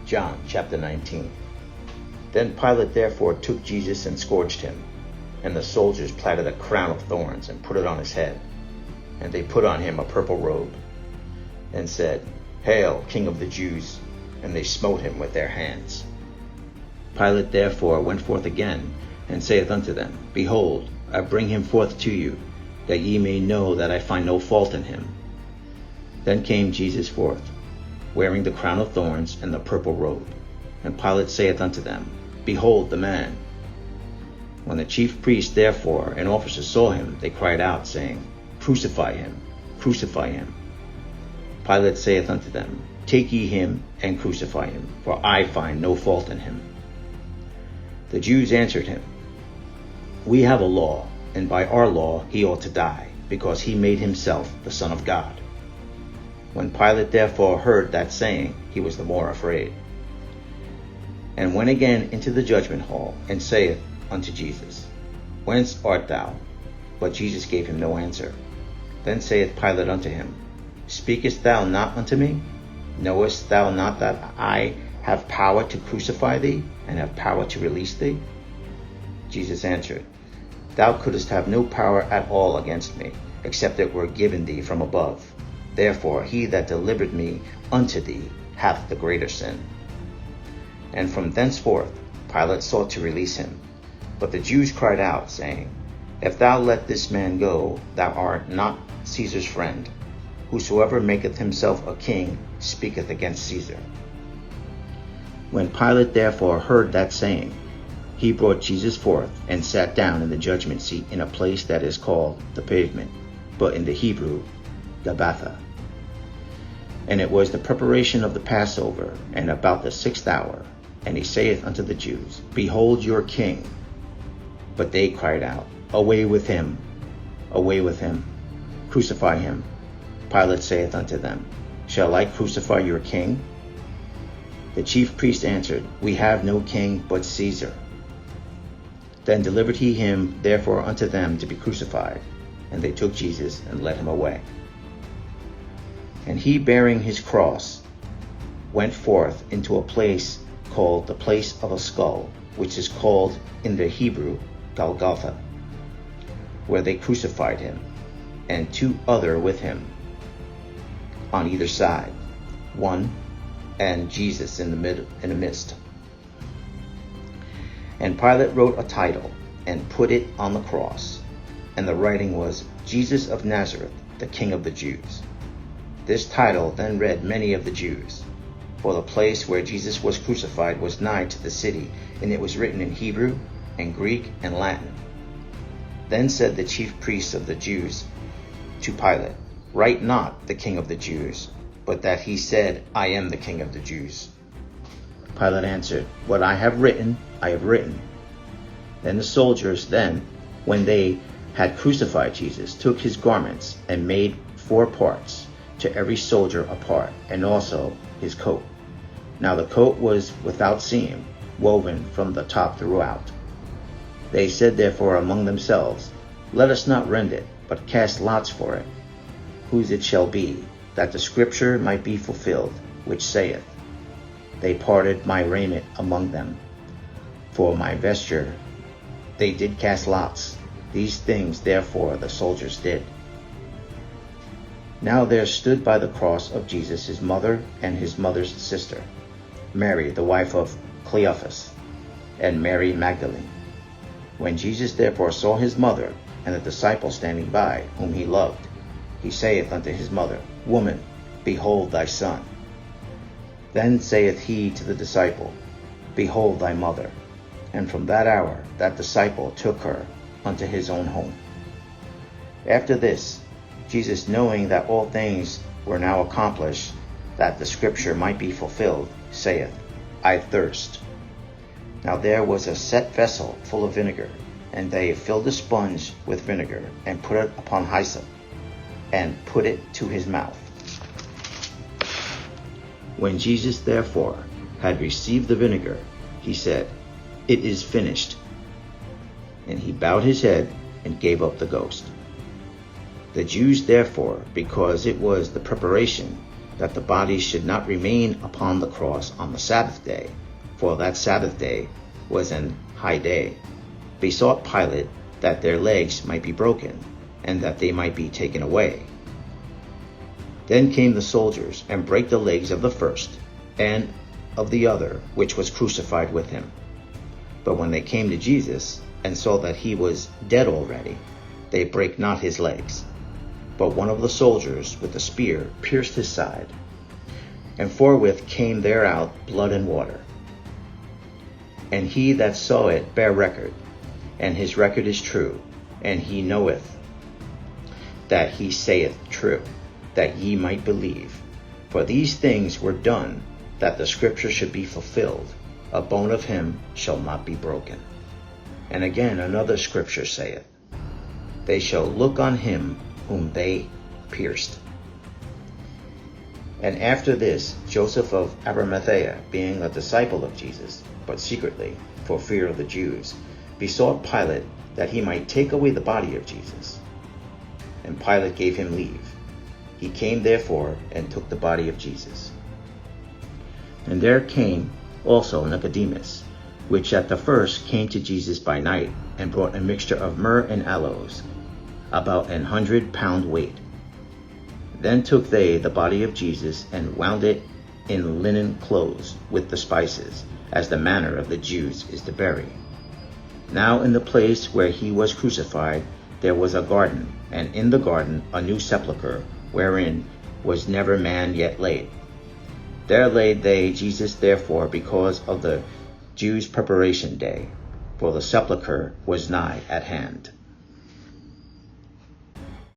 John chapter 19. Then Pilate therefore took Jesus and scourged him. And the soldiers platted a crown of thorns and put it on his head. And they put on him a purple robe, and said, Hail, King of the Jews! And they smote him with their hands. Pilate therefore went forth again, and saith unto them, Behold, I bring him forth to you, that ye may know that I find no fault in him. Then came Jesus forth, wearing the crown of thorns and the purple robe. And Pilate saith unto them, Behold the man. When the chief priests therefore and officers saw him, they cried out, saying, Crucify him, crucify him. Pilate saith unto them, Take ye him and crucify him, for I find no fault in him. The Jews answered him, We have a law, and by our law he ought to die, because he made himself the Son of God. When Pilate therefore heard that saying, he was the more afraid, and went again into the judgment hall, and saith unto Jesus, Whence art thou? But Jesus gave him no answer. Then saith Pilate unto him, Speakest thou not unto me? Knowest thou not that I have power to crucify thee, and have power to release thee? Jesus answered, Thou couldst have no power at all against me, except it were given thee from above. Therefore he that delivered me unto thee hath the greater sin. And from thenceforth Pilate sought to release him. But the Jews cried out, saying, If thou let this man go, thou art not Caesar's friend. Whosoever maketh himself a king speaketh against Caesar. When Pilate therefore heard that saying, he brought Jesus forth, and sat down in the judgment seat in a place that is called the Pavement, but in the Hebrew, Gabbatha. And it was the preparation of the Passover, and about the 6th hour. And he saith unto the Jews, Behold your king. But they cried out, Away with him, crucify him. Pilate saith unto them, Shall I crucify your king? The chief priest answered, We have no king but Caesar. Then delivered he him therefore unto them to be crucified. And they took Jesus and led him away. And he, bearing his cross, went forth into a place called the place of a skull, which is called in the Hebrew Golgotha, where they crucified him, and 2 other with him on either side, one and Jesus in the midst. And Pilate wrote a title and put it on the cross, and the writing was, Jesus of Nazareth, the King of the Jews. This title then read many of the Jews, for the place where Jesus was crucified was nigh to the city, and it was written in Hebrew and Greek and Latin. Then said the chief priests of the Jews to Pilate, Write not the King of the Jews, but that he said, I am the King of the Jews. Pilate answered, What I have written, I have written. Then the soldiers, when they had crucified Jesus, took his garments and made 4 parts, to every soldier a part, and also his coat. Now the coat was without seam, woven from the top throughout. They said therefore among themselves, Let us not rend it, but cast lots for it, whose it shall be, that the scripture might be fulfilled, which saith, They parted my raiment among them. For my vesture they did cast lots. These things therefore the soldiers did. Now there stood by the cross of Jesus his mother and his mother's sister, Mary the wife of Cleophas, and Mary Magdalene. When Jesus therefore saw his mother and the disciple standing by, whom he loved, he saith unto his mother, Woman, behold thy son. Then saith he to the disciple, Behold thy mother. And from that hour that disciple took her unto his own home. After this, Jesus, knowing that all things were now accomplished, that the scripture might be fulfilled, saith, I thirst. Now there was a set vessel full of vinegar, and they filled a sponge with vinegar, and put it upon hyssop, and put it to his mouth. When Jesus therefore had received the vinegar, he said, It is finished. And he bowed his head and gave up the ghost. The Jews therefore, because it was the preparation, that the bodies should not remain upon the cross on the Sabbath day, for that Sabbath day was an high day, besought Pilate that their legs might be broken, and that they might be taken away. Then came the soldiers, and brake the legs of the first, and of the other which was crucified with him. But when they came to Jesus, and saw that he was dead already, they brake not his legs. But one of the soldiers with a spear pierced his side, and forthwith came there out blood and water. And he that saw it bare record, and his record is true, and he knoweth that he saith true, that ye might believe. For these things were done, that the scripture should be fulfilled, a bone of him shall not be broken. And again another scripture saith, they shall look on him whom they pierced. And after this, Joseph of Arimathea, being a disciple of Jesus, but secretly, for fear of the Jews, besought Pilate that he might take away the body of Jesus. And Pilate gave him leave. He came therefore and took the body of Jesus. And there came also Nicodemus, which at the first came to Jesus by night, and brought a mixture of myrrh and aloes, about 100 pound weight. Then took they the body of Jesus, and wound it in linen clothes with the spices, as the manner of the Jews is to bury. Now in the place where he was crucified there was a garden, and in the garden a new sepulchre, wherein was never man yet laid. There laid they Jesus therefore because of the Jews' preparation day, for the sepulchre was nigh at hand.